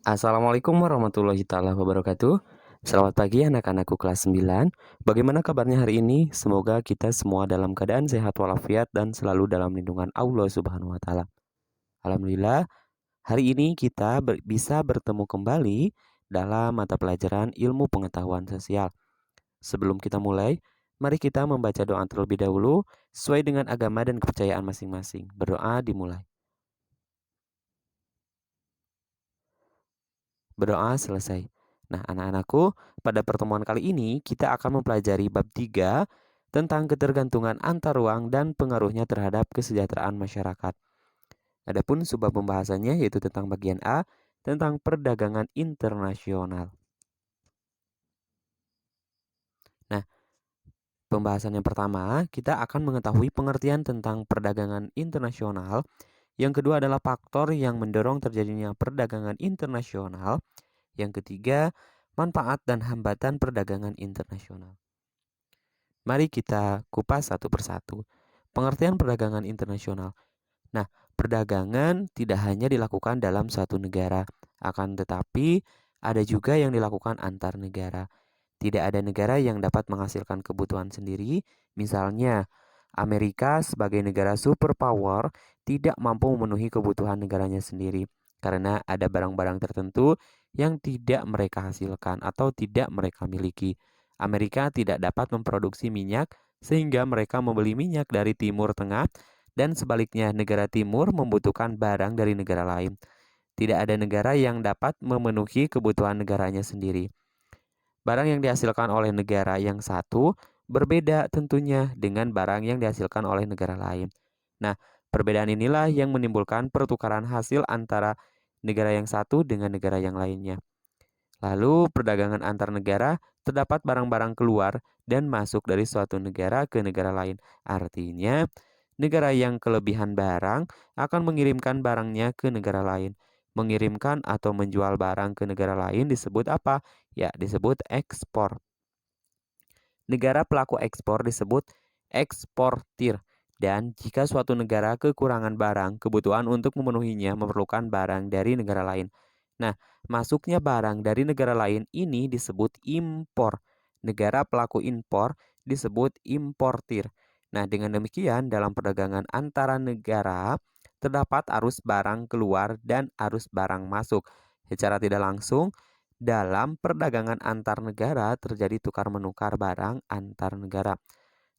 Assalamualaikum warahmatullahi taala wabarakatuh. Selamat pagi anak-anakku kelas 9. Bagaimana kabarnya hari ini? Semoga kita semua dalam keadaan sehat walafiat dan selalu dalam lindungan Allah Subhanahu wa taala. Alhamdulillah, hari ini kita bisa bertemu kembali dalam mata pelajaran Ilmu Pengetahuan Sosial. Sebelum kita mulai, mari kita membaca doa terlebih dahulu sesuai dengan agama dan kepercayaan masing-masing. Berdoa dimulai. Berdoa selesai. Nah, anak-anakku, pada pertemuan kali ini kita akan mempelajari bab 3 tentang ketergantungan antar ruang dan pengaruhnya terhadap kesejahteraan masyarakat. Adapun subbab pembahasannya yaitu tentang bagian A, tentang perdagangan internasional. Nah, pembahasan yang pertama, kita akan mengetahui pengertian tentang perdagangan internasional. Yang kedua adalah faktor yang mendorong terjadinya perdagangan internasional. Yang ketiga, manfaat dan hambatan perdagangan internasional. Mari kita kupas satu persatu. Pengertian perdagangan internasional. Nah, perdagangan tidak hanya dilakukan dalam suatu negara, akan tetapi ada juga yang dilakukan antar negara. Tidak ada negara yang dapat menghasilkan kebutuhan sendiri. Misalnya, Amerika sebagai negara superpower tidak mampu memenuhi kebutuhan negaranya sendiri karena ada barang-barang tertentu yang tidak mereka hasilkan atau tidak mereka miliki. Amerika tidak dapat memproduksi minyak sehingga mereka membeli minyak dari Timur Tengah dan sebaliknya negara timur membutuhkan barang dari negara lain. Tidak ada negara yang dapat memenuhi kebutuhan negaranya sendiri. Barang yang dihasilkan oleh negara yang satu berbeda tentunya dengan barang yang dihasilkan oleh negara lain. Nah, perbedaan inilah yang menimbulkan pertukaran hasil antara negara yang satu dengan negara yang lainnya. Lalu, perdagangan antar negara terdapat barang-barang keluar dan masuk dari suatu negara ke negara lain. Artinya, negara yang kelebihan barang akan mengirimkan barangnya ke negara lain. Mengirimkan atau menjual barang ke negara lain disebut apa? Ya, disebut ekspor. Negara pelaku ekspor disebut eksportir. Dan jika suatu negara kekurangan barang, kebutuhan untuk memenuhinya memerlukan barang dari negara lain. Nah, masuknya barang dari negara lain ini disebut impor. Negara pelaku impor disebut importir. Nah, dengan demikian dalam perdagangan antara negara terdapat arus barang keluar dan arus barang masuk. Secara tidak langsung, dalam perdagangan antar negara terjadi tukar-menukar barang antar negara.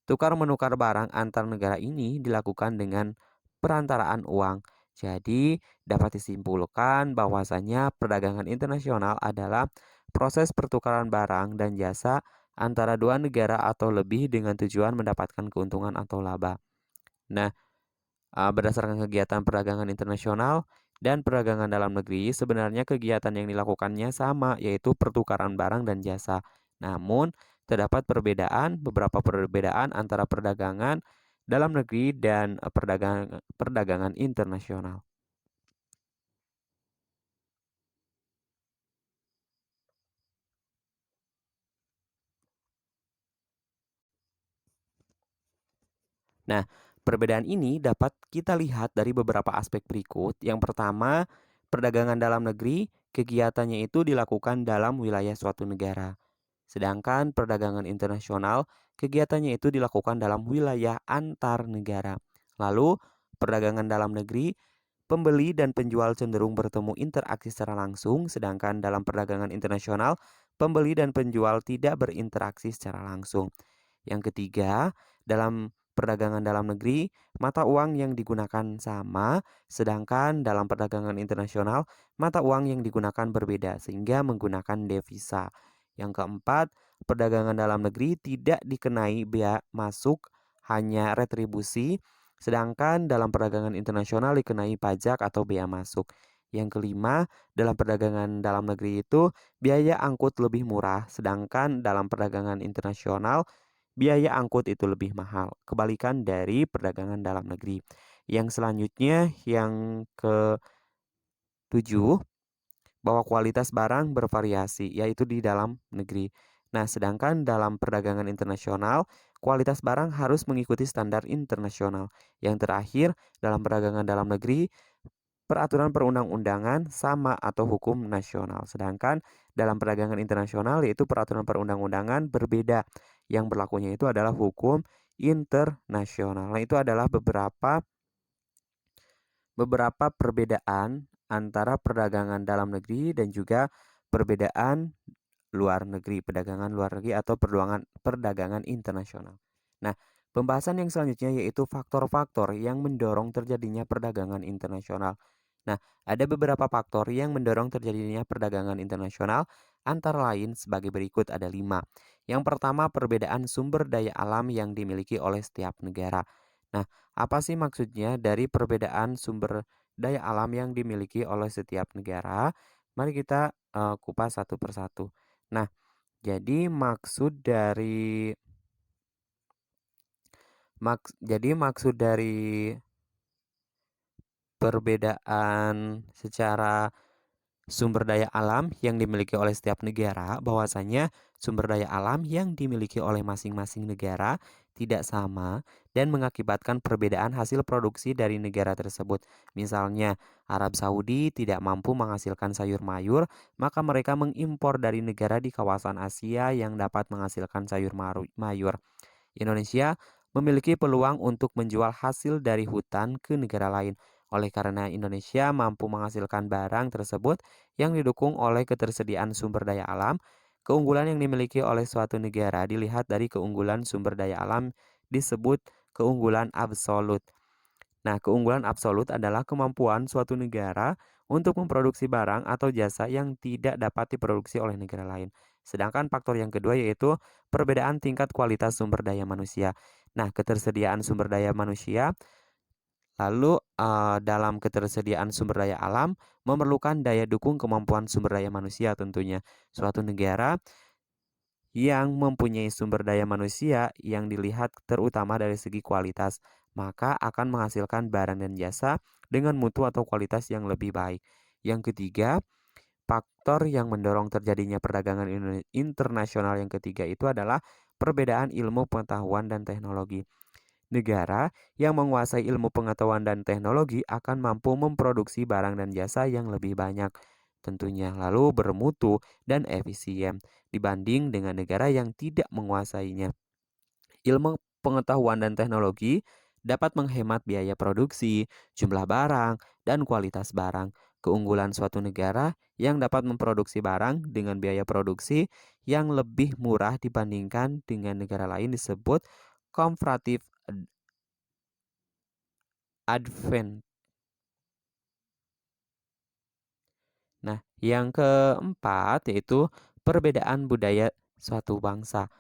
Tukar-menukar barang antar negara ini dilakukan dengan perantaraan uang. Jadi, dapat disimpulkan bahwasanya perdagangan internasional adalah proses pertukaran barang dan jasa antara dua negara atau lebih dengan tujuan mendapatkan keuntungan atau laba. Nah, berdasarkan kegiatan perdagangan internasional dan perdagangan dalam negeri, sebenarnya kegiatan yang dilakukannya sama, yaitu pertukaran barang dan jasa. Namun, terdapat beberapa perbedaan antara perdagangan dalam negeri dan perdagangan internasional. Nah, perbedaan ini dapat kita lihat dari beberapa aspek berikut. Yang pertama, perdagangan dalam negeri, kegiatannya itu dilakukan dalam wilayah suatu negara. Sedangkan perdagangan internasional, kegiatannya itu dilakukan dalam wilayah antar negara. Lalu, perdagangan dalam negeri, pembeli dan penjual cenderung bertemu interaksi secara langsung, sedangkan dalam perdagangan internasional, pembeli dan penjual tidak berinteraksi secara langsung. Yang ketiga, dalam perdagangan dalam negeri, mata uang yang digunakan sama, sedangkan dalam perdagangan internasional, mata uang yang digunakan berbeda, sehingga menggunakan devisa. Yang keempat, perdagangan dalam negeri tidak dikenai bea masuk, hanya retribusi, sedangkan dalam perdagangan internasional dikenai pajak atau bea masuk. Yang kelima, dalam perdagangan dalam negeri itu biaya angkut lebih murah, sedangkan dalam perdagangan internasional biaya angkut itu lebih mahal. Kebalikan dari perdagangan dalam negeri. Yang selanjutnya, yang ketujuh, bahwa kualitas barang bervariasi, yaitu di dalam negeri. Nah, sedangkan dalam perdagangan internasional, kualitas barang harus mengikuti standar internasional. Yang terakhir, dalam perdagangan dalam negeri, peraturan perundang-undangan sama atau hukum nasional. Sedangkan dalam perdagangan internasional yaitu peraturan perundang-undangan berbeda. Yang berlakunya itu adalah hukum internasional. Nah, itu adalah beberapa perbedaan antara perdagangan dalam negeri dan juga perbedaan luar negeri, perdagangan luar negeri atau perdagangan internasional. Nah, pembahasan yang selanjutnya yaitu faktor-faktor yang mendorong terjadinya perdagangan internasional. Nah, ada beberapa faktor yang mendorong terjadinya perdagangan internasional, antara lain sebagai berikut ada 5. Yang pertama, perbedaan sumber daya alam yang dimiliki oleh setiap negara. Nah, apa sih maksudnya dari perbedaan sumber daya alam yang dimiliki oleh setiap negara? Mari kita kupas satu persatu. Nah, jadi maksud dari perbedaan secara sumber daya alam yang dimiliki oleh setiap negara, bahwasanya sumber daya alam yang dimiliki oleh masing-masing negara tidak sama dan mengakibatkan perbedaan hasil produksi dari negara tersebut. Misalnya, Arab Saudi tidak mampu menghasilkan sayur mayur, maka mereka mengimpor dari negara di kawasan Asia yang dapat menghasilkan sayur mayur. Indonesia memiliki peluang untuk menjual hasil dari hutan ke negara lain. Oleh karena Indonesia mampu menghasilkan barang tersebut yang didukung oleh ketersediaan sumber daya alam, keunggulan yang dimiliki oleh suatu negara dilihat dari keunggulan sumber daya alam disebut keunggulan absolut. Nah, keunggulan absolut adalah kemampuan suatu negara untuk memproduksi barang atau jasa yang tidak dapat diproduksi oleh negara lain. Sedangkan faktor yang kedua yaitu perbedaan tingkat kualitas sumber daya manusia. Nah, ketersediaan sumber daya manusia, lalu dalam ketersediaan sumber daya alam memerlukan daya dukung kemampuan sumber daya manusia tentunya. Suatu negara yang mempunyai sumber daya manusia yang dilihat terutama dari segi kualitas, maka akan menghasilkan barang dan jasa dengan mutu atau kualitas yang lebih baik. Yang ketiga, faktor yang mendorong terjadinya perdagangan internasional yang ketiga itu adalah perbedaan ilmu pengetahuan dan teknologi. Negara yang menguasai ilmu pengetahuan dan teknologi akan mampu memproduksi barang dan jasa yang lebih banyak, tentunya lalu bermutu dan efisien dibanding dengan negara yang tidak menguasainya. Ilmu pengetahuan dan teknologi dapat menghemat biaya produksi, jumlah barang, dan kualitas barang. Keunggulan suatu negara yang dapat memproduksi barang dengan biaya produksi yang lebih murah dibandingkan dengan negara lain disebut comparative advantage. Nah, yang keempat yaitu perbedaan budaya suatu bangsa.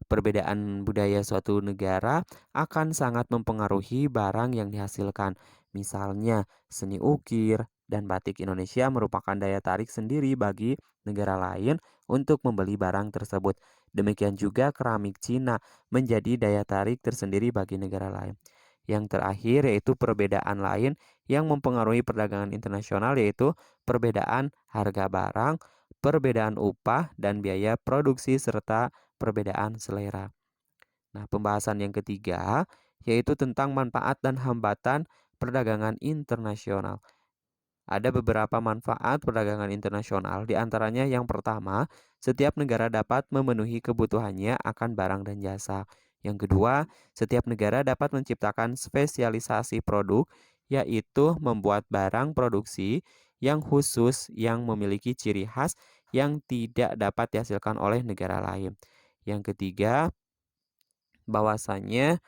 Perbedaan budaya suatu negara akan sangat mempengaruhi barang yang dihasilkan. Misalnya, seni ukir dan batik Indonesia merupakan daya tarik sendiri bagi negara lain untuk membeli barang tersebut. Demikian juga keramik Cina menjadi daya tarik tersendiri bagi negara lain. Yang terakhir yaitu perbedaan lain yang mempengaruhi perdagangan internasional yaitu perbedaan harga barang, perbedaan upah dan biaya produksi serta perbedaan selera. Nah, pembahasan yang ketiga yaitu tentang manfaat dan hambatan perdagangan internasional. Ada beberapa manfaat perdagangan internasional, di antaranya yang pertama, setiap negara dapat memenuhi kebutuhannya akan barang dan jasa. Yang kedua, setiap negara dapat menciptakan spesialisasi produk, yaitu membuat barang produksi yang khusus yang memiliki ciri khas yang tidak dapat dihasilkan oleh negara lain. Yang ketiga, bahwasannya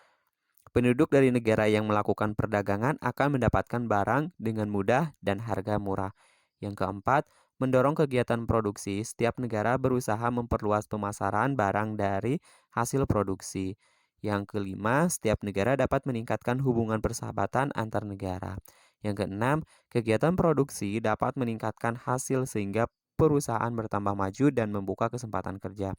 penduduk dari negara yang melakukan perdagangan akan mendapatkan barang dengan mudah dan harga murah. Yang keempat, mendorong kegiatan produksi. Setiap negara berusaha memperluas pemasaran barang dari hasil produksi. Yang kelima, setiap negara dapat meningkatkan hubungan persahabatan antar negara. Yang keenam, kegiatan produksi dapat meningkatkan hasil sehingga perusahaan bertambah maju dan membuka kesempatan kerja.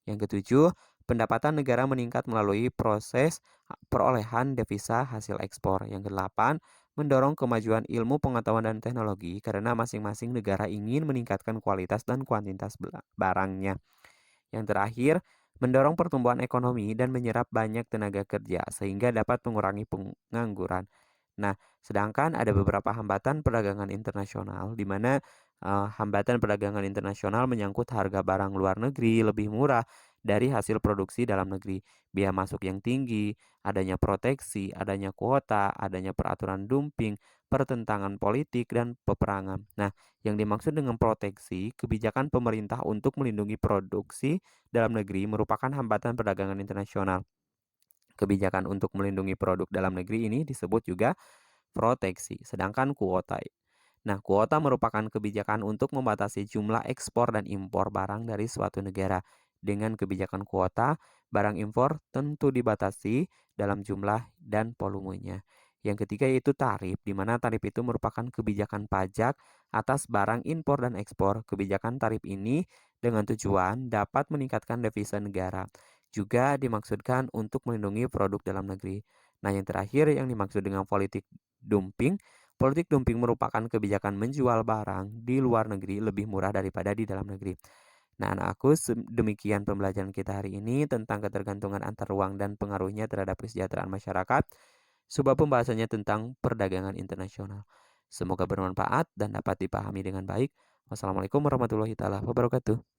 Yang ketujuh, pendapatan negara meningkat melalui proses perolehan devisa hasil ekspor. Yang kedelapan, mendorong kemajuan ilmu pengetahuan dan teknologi karena masing-masing negara ingin meningkatkan kualitas dan kuantitas barangnya. Yang terakhir, mendorong pertumbuhan ekonomi dan menyerap banyak tenaga kerja sehingga dapat mengurangi pengangguran. Nah, Sedangkan ada beberapa hambatan perdagangan internasional di mana hambatan perdagangan internasional menyangkut harga barang luar negeri lebih murah dari hasil produksi dalam negeri, biaya masuk yang tinggi, adanya proteksi, adanya kuota, adanya peraturan dumping, pertentangan politik, dan peperangan. Nah, yang dimaksud dengan proteksi, kebijakan pemerintah untuk melindungi produksi dalam negeri merupakan hambatan perdagangan internasional. Kebijakan untuk melindungi produk dalam negeri ini disebut juga proteksi, sedangkan kuota. Nah, kuota merupakan kebijakan untuk membatasi jumlah ekspor dan impor barang dari suatu negara. Dengan kebijakan kuota, barang impor tentu dibatasi dalam jumlah dan volumenya. Yang ketiga yaitu tarif, di mana tarif itu merupakan kebijakan pajak atas barang impor dan ekspor. Kebijakan tarif ini dengan tujuan dapat meningkatkan devisa negara. Juga dimaksudkan untuk melindungi produk dalam negeri. Nah, yang terakhir yang dimaksud dengan politik dumping. Politik dumping merupakan kebijakan menjual barang di luar negeri lebih murah daripada di dalam negeri. Nah, anakku, demikian pembelajaran kita hari ini tentang ketergantungan antar uang dan pengaruhnya terhadap kesejahteraan masyarakat. Sebuah pembahasannya tentang perdagangan internasional. Semoga bermanfaat dan dapat dipahami dengan baik. Wassalamualaikum warahmatullahi wabarakatuh.